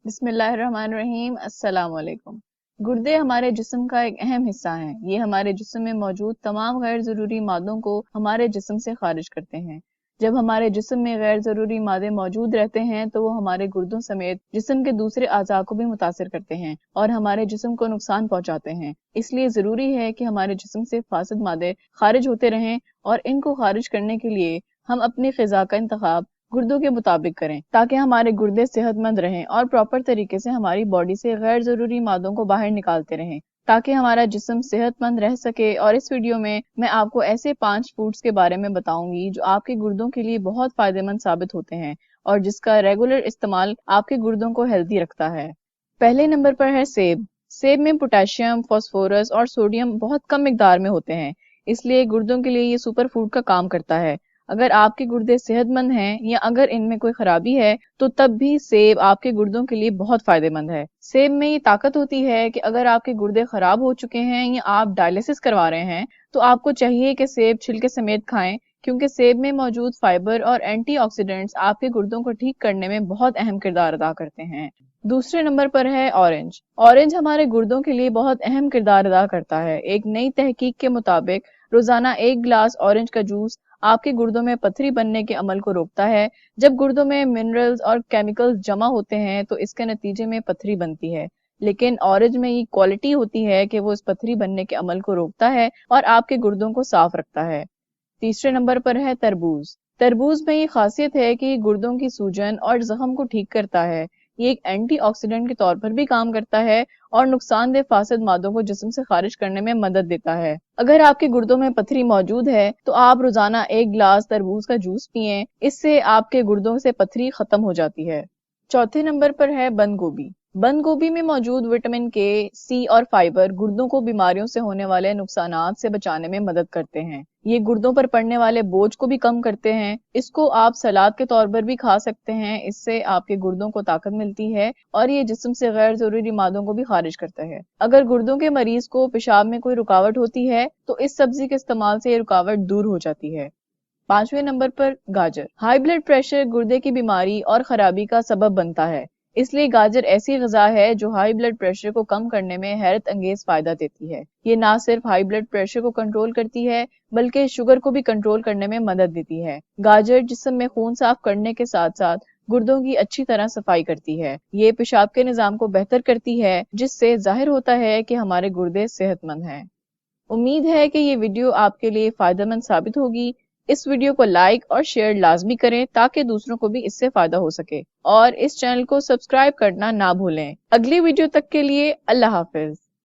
بسم اللہ الرحمن الرحیم۔ السلام علیکم۔ گردے ہمارے جسم کا ایک اہم حصہ ہیں۔ یہ ہمارے جسم میں موجود تمام غیر ضروری مادوں کو ہمارے جسم سے خارج کرتے ہیں۔ جب ہمارے جسم میں غیر ضروری مادے موجود رہتے ہیں تو وہ ہمارے گردوں سمیت جسم کے دوسرے اعضاء کو بھی متاثر کرتے ہیں اور ہمارے جسم کو نقصان پہنچاتے ہیں۔ اس لیے ضروری ہے کہ ہمارے جسم سے فاسد مادے خارج ہوتے رہیں اور ان کو خارج کرنے کے لیے ہم اپنی غذا کا انتخاب گردوں کے مطابق کریں تاکہ ہمارے گردے صحت مند رہیں اور پراپر طریقے سے ہماری باڈی سے غیر ضروری مادوں کو باہر نکالتے رہیں تاکہ ہمارا جسم صحت مند رہ سکے۔ اور اس ویڈیو میں آپ کو ایسے 5 فوڈز کے بارے میں بتاؤں گی جو آپ کے گردوں کے لیے بہت فائدہ مند ثابت ہوتے ہیں اور جس کا ریگولر استعمال آپ کے گردوں کو ہیلدی رکھتا ہے۔ پہلے نمبر پر ہے سیب۔ سیب میں پوٹاشیم، فاسفورس اور سوڈیم بہت کم مقدار میں ہوتے ہیں، اس لیے گردوں کے لیے یہ سپر فوڈ کا کام کرتا ہے۔ اگر آپ کے گردے صحت مند ہیں یا اگر ان میں کوئی خرابی ہے تو تب بھی سیب آپ کے گردوں کے لیے بہت فائدہ مند ہے۔ سیب میں یہ طاقت ہوتی ہے کہ اگر آپ کے گردے خراب ہو چکے ہیں یا آپ ڈائلیسس کروا رہے ہیں تو آپ کو چاہیے کہ سیب چھلکے سمیت کھائیں، کیونکہ سیب میں موجود فائبر اور اینٹی آکسیڈنٹس آپ کے گردوں کو ٹھیک کرنے میں بہت اہم کردار ادا کرتے ہیں۔ دوسرے نمبر پر ہے اورنج۔ اورنج ہمارے گردوں کے لیے بہت اہم کردار ادا کرتا ہے۔ ایک نئی تحقیق کے مطابق روزانہ 1 گلاس اورنج کا جوس آپ کے گردوں میں پتھری بننے کے عمل کو روکتا ہے۔ جب گردوں میں منرلز اور کیمیکلز جمع ہوتے ہیں تو اس کے نتیجے میں پتھری بنتی ہے، لیکن اورنج میں یہ کوالٹی ہوتی ہے کہ وہ اس پتھری بننے کے عمل کو روکتا ہے اور آپ کے گردوں کو صاف رکھتا ہے۔ تیسرے نمبر پر ہے تربوز۔ تربوز میں یہ خاصیت ہے کہ یہ گردوں کی سوجن اور زخم کو ٹھیک کرتا ہے۔ یہ ایک اینٹی آکسیڈنٹ کے طور پر بھی کام کرتا ہے اور نقصان دہ فاسد مادوں کو جسم سے خارج کرنے میں مدد دیتا ہے۔ اگر آپ کے گردوں میں پتھری موجود ہے تو آپ روزانہ 1 گلاس تربوز کا جوس پئیں، اس سے آپ کے گردوں سے پتھری ختم ہو جاتی ہے۔ چوتھے نمبر پر ہے بند گوبھی۔ بند گوبھی میں موجود وٹامن کے، سی اور فائبر گردوں کو بیماریوں سے ہونے والے نقصانات سے بچانے میں مدد کرتے ہیں۔ یہ گردوں پر پڑنے والے بوجھ کو بھی کم کرتے ہیں۔ اس کو آپ سلاد کے طور پر بھی کھا سکتے ہیں، اس سے آپ کے گردوں کو طاقت ملتی ہے اور یہ جسم سے غیر ضروری مادوں کو بھی خارج کرتا ہے۔ اگر گردوں کے مریض کو پیشاب میں کوئی رکاوٹ ہوتی ہے تو اس سبزی کے استعمال سے یہ رکاوٹ دور ہو جاتی ہے۔ 5ویں نمبر پر گاجر۔ ہائی بلڈ پریشر، گردے کی بیماری اور خرابی کا سبب بنتا ہے، اس لیے گاجر ایسی غذا ہے جو ہائی بلڈ پریشر کو کم کرنے میں حیرت انگیز فائدہ دیتی ہے۔ یہ نہ صرف ہائی بلڈ پریشر کو کنٹرول کرتی ہے بلکہ شوگر کو بھی کنٹرول کرنے میں مدد دیتی ہے۔ گاجر جسم میں خون صاف کرنے کے ساتھ ساتھ گردوں کی اچھی طرح صفائی کرتی ہے۔ یہ پیشاب کے نظام کو بہتر کرتی ہے، جس سے ظاہر ہوتا ہے کہ ہمارے گردے صحت مند ہیں۔ امید ہے کہ یہ ویڈیو آپ کے لیے فائدہ مند ثابت ہوگی۔ اس ویڈیو کو لائک اور شیئر لازمی کریں تاکہ دوسروں کو بھی اس سے فائدہ ہو سکے، اور اس چینل کو سبسکرائب کرنا نہ بھولیں۔ اگلی ویڈیو تک کے لیے اللہ حافظ۔